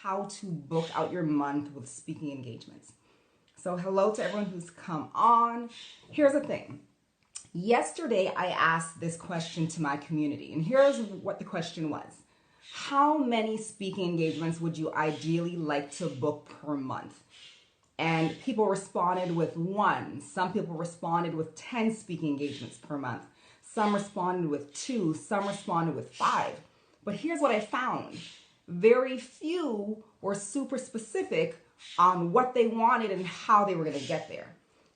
how to book out your month with speaking engagements. So hello to everyone who's come on. Here's the thing. Yesterday, I asked this question to my community, and here's what the question was. How many speaking engagements would you ideally like to book per month? And people responded with 1. Some people responded with 10 speaking engagements per month. Some responded with 2. Some responded with 5. But here's what I found. Very few were super specific on what they wanted and how they were going to get there.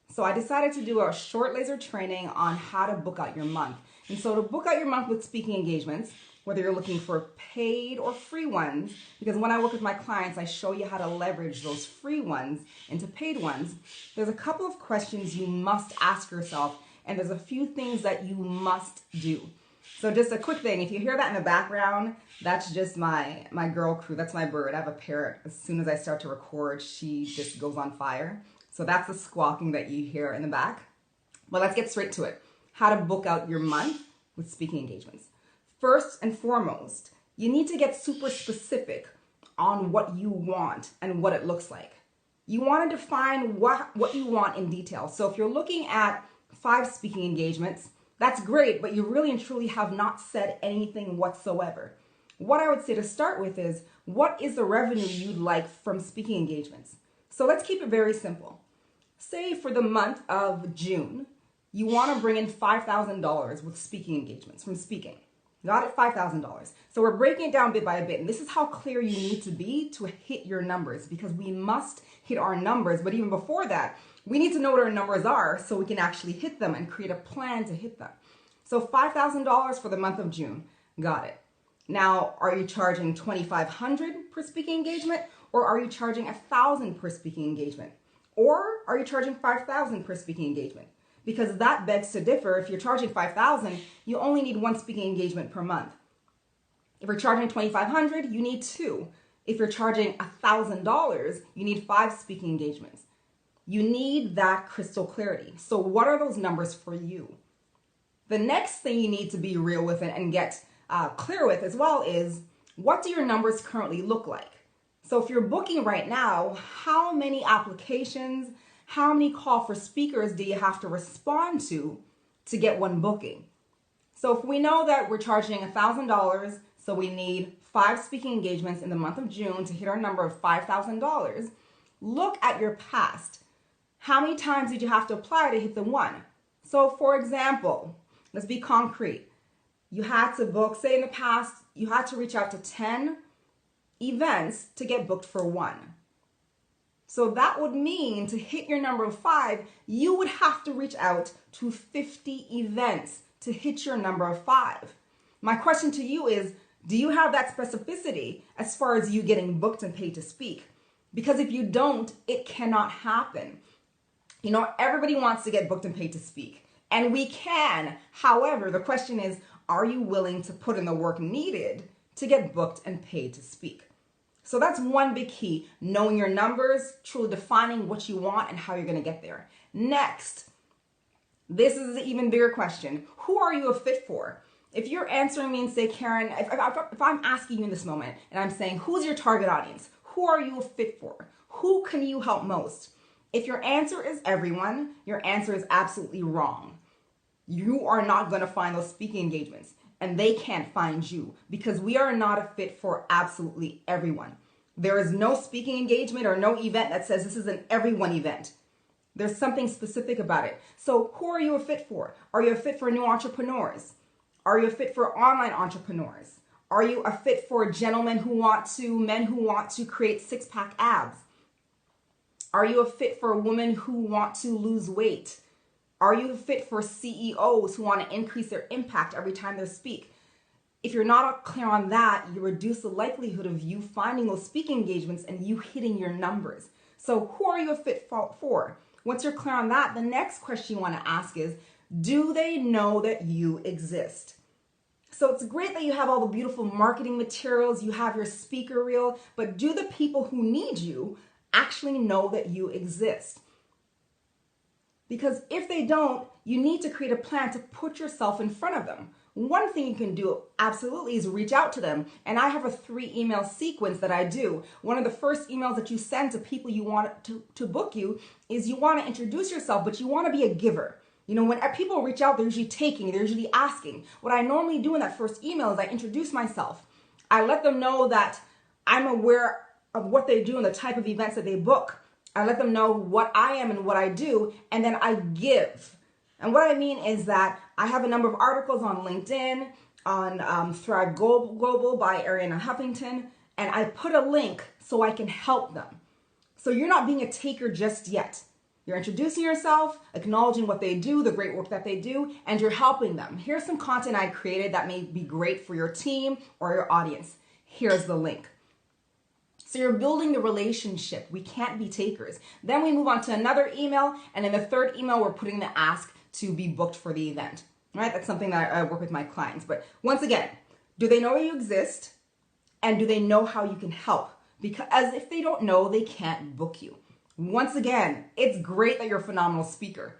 So I decided to do a short laser training on how to book out your month. And so to book out your month with speaking engagements, whether you're looking for paid or free ones, because when I work with my clients, I show you how to leverage those free ones into paid ones. There's a couple of questions you must ask yourself, and there's a few things that you must do. So just a quick thing, if you hear that in the background, that's just my girl crew. That's my bird. I have a parrot. As soon as I start to record, she just goes on fire. So that's the squawking that you hear in the back. But let's get straight to it. How to book out your month with speaking engagements. First and foremost, you need to get super specific on what you want and what it looks like. You want to define what you want in detail. So if you're looking at 5 speaking engagements, that's great, but you really and truly have not said anything whatsoever. What I would say to start with is, what is the revenue you'd like from speaking engagements? So let's keep it very simple. Say for the month of June, you want to bring in $5,000 with speaking engagements from speaking. Got it? $5,000. So we're breaking it down bit by bit, and this is how clear you need to be to hit your numbers, because we must hit our numbers. But even before that, we need to know what our numbers are so we can actually hit them and create a plan to hit them. So $5,000 for the month of June. Got it. Now, are you charging $2,500 per speaking engagement, or are you charging $1,000 per speaking engagement? Or are you charging $5,000 per speaking engagement? Because that begs to differ. If you're charging $5,000, you only need 1 speaking engagement per month. If you're charging $2,500, you need 2. If you're charging $1,000, you need 5 speaking engagements. You need that crystal clarity. So what are those numbers for you? The next thing you need to be real with and get clear with as well is, what do your numbers currently look like? So if you're booking right now, how many applications, how many call for speakers do you have to respond to get one booking? So if we know that we're charging $1,000, so we need 5 speaking engagements in the month of June to hit our number of $5,000, look at your past. How many times did you have to apply to hit the 1? So for example, let's be concrete. You had to book, say in the past, you had to reach out to 10 events to get booked for 1. So that would mean to hit your number of 5, you would have to reach out to 50 events to hit your number of 5. My question to you is, do you have that specificity as far as you getting booked and paid to speak? Because if you don't, it cannot happen. You know, everybody wants to get booked and paid to speak, and we can. However, the question is, are you willing to put in the work needed to get booked and paid to speak? So that's one big key, knowing your numbers, truly defining what you want and how you're going to get there. Next, this is an even bigger question. Who are you a fit for? If you're answering me and say, Karen, if I'm asking you in this moment and I'm saying, who's your target audience? Who are you a fit for? Who can you help most? If your answer is everyone, your answer is absolutely wrong. You are not going to find those speaking engagements, and they can't find you, because we are not a fit for absolutely everyone. There is no speaking engagement or no event that says this is an everyone event. There's something specific about it. So who are you a fit for? Are you a fit for new entrepreneurs? Are you a fit for online entrepreneurs? Are you a fit for men who want to create 6-pack abs? Are you a fit for women who want to lose weight? Are you a fit for CEOs who want to increase their impact every time they speak? If you're not clear on that, you reduce the likelihood of you finding those speaking engagements and you hitting your numbers. So who are you a fit for? Once you're clear on that, the next question you want to ask is, do they know that you exist? So it's great that you have all the beautiful marketing materials, you have your speaker reel, but do the people who need you actually know that you exist? Because if they don't, you need to create a plan to put yourself in front of them. one thing you can do absolutely is reach out to them. And I have a 3-email sequence that I do. One of the first emails that you send to people you want to book you is you want to introduce yourself, but you want to be a giver. You know, when people reach out, they're usually taking, they're usually asking. What I normally do in that first email is I introduce myself. I let them know that I'm aware of what they do and the type of events that they book. I let them know what I am and what I do, and then I give. And what I mean is that I have a number of articles on LinkedIn, on Thrive Global by Ariana Huffington, and I put a link so I can help them. So you're not being a taker just yet. You're introducing yourself, acknowledging what they do, the great work that they do, and you're helping them. Here's some content I created that may be great for your team or your audience. Here's the link. So you're building the relationship. We can't be takers. Then we move on to another email, and in the third email, we're putting the ask to be booked for the event. All right, that's something that I work with my clients. But once again, do they know you exist? And do they know how you can help? Because if they don't know, they can't book you. Once again, it's great that you're a phenomenal speaker,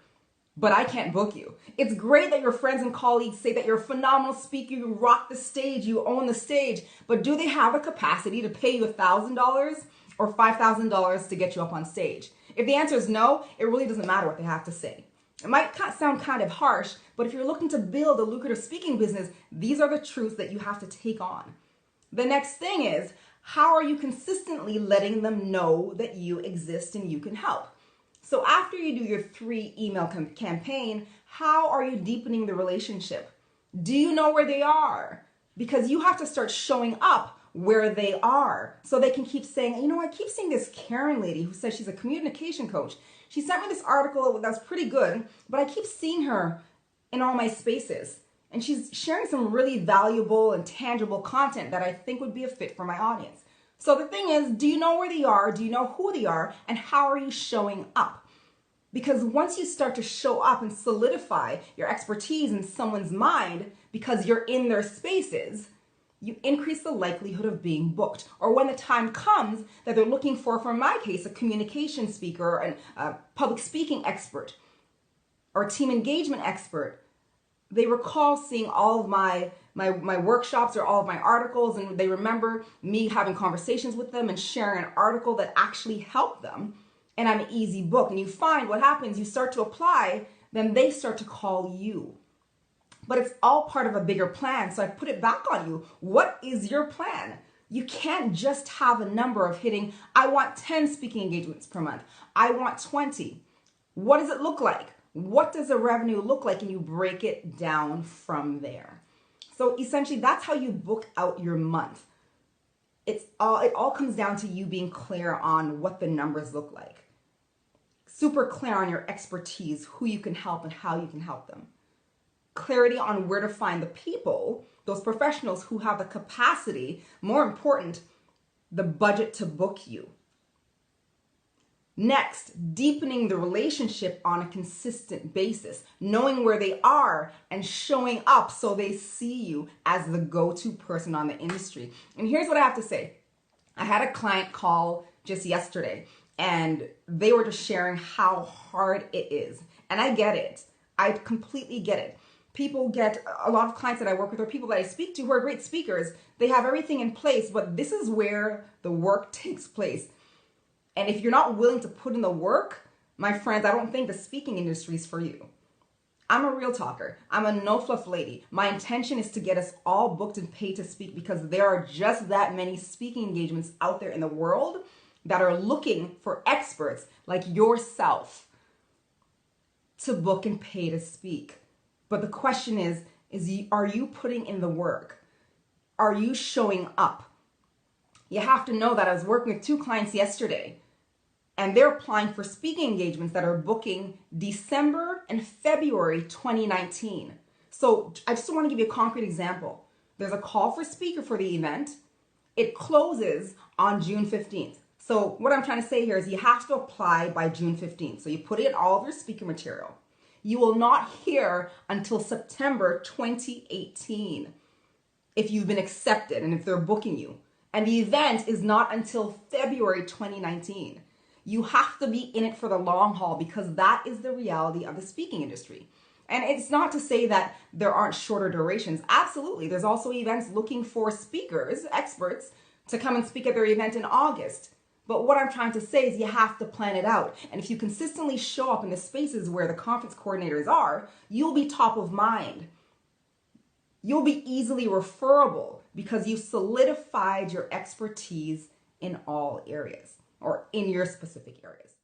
but I can't book you. It's great that your friends and colleagues say that you're a phenomenal speaker, you rock the stage, you own the stage, but do they have the capacity to pay you $1,000 or $5,000 to get you up on stage? If the answer is no, it really doesn't matter what they have to say. It might sound kind of harsh, but if you're looking to build a lucrative speaking business, these are the truths that you have to take on. The next thing is, how are you consistently letting them know that you exist and you can help? So after you do your 3-email campaign, how are you deepening the relationship? Do you know where they are? Because you have to start showing up where they are so they can keep saying, you know, I keep seeing this Karen lady who says she's a communication coach. She sent me this article that's pretty good, but I keep seeing her in all my spaces. And she's sharing some really valuable and tangible content that I think would be a fit for my audience. So the thing is, do you know where they are? Do you know who they are? And how are you showing up? Because once you start to show up and solidify your expertise in someone's mind because you're in their spaces, you increase the likelihood of being booked. Or when the time comes that they're looking for in my case, a communication speaker and a public speaking expert or a team engagement expert, they recall seeing all of my workshops or all of my articles, and they remember me having conversations with them and sharing an article that actually helped them. And I'm an easy book. And you find what happens, you start to apply, then they start to call you. But it's all part of a bigger plan. So I put it back on you. What is your plan? You can't just have a number of hitting, I want 10 speaking engagements per month. I want 20. What does it look like? What does the revenue look like? And you break it down from there. So essentially, that's how you book out your month. It all comes down to you being clear on what the numbers look like. Super clear on your expertise, who you can help and how you can help them. Clarity on where to find the people, those professionals who have the capacity, more important, the budget to book you. Next, deepening the relationship on a consistent basis, knowing where they are and showing up so they see you as the go-to person on the industry. And here's what I have to say. I had a client call just yesterday and they were just sharing how hard it is. And I get it. I completely get it. People get, a lot of clients that I work with or people that I speak to who are great speakers, they have everything in place, but this is where the work takes place. And if you're not willing to put in the work, my friends, I don't think the speaking industry is for you. I'm a real talker. I'm a no fluff lady. My intention is to get us all booked and paid to speak because there are just that many speaking engagements out there in the world that are looking for experts like yourself to book and pay to speak. But the question is are you putting in the work? Are you showing up? You have to know that I was working with 2 clients yesterday and they're applying for speaking engagements that are booking December and February 2019. So I just want to give you a concrete example. There's a call for speaker for the event. It closes on June 15th. So what I'm trying to say here is you have to apply by June 15th. So you put in all of your speaker material. You will not hear until September 2018 if you've been accepted and if they're booking you. And the event is not until February 2019. You have to be in it for the long haul because that is the reality of the speaking industry. And it's not to say that there aren't shorter durations. Absolutely. There's also events looking for speakers, experts, to come and speak at their event in August. But what I'm trying to say is you have to plan it out. And if you consistently show up in the spaces where the conference coordinators are, you'll be top of mind. You'll be easily referable because you've solidified your expertise in all areas or in your specific areas.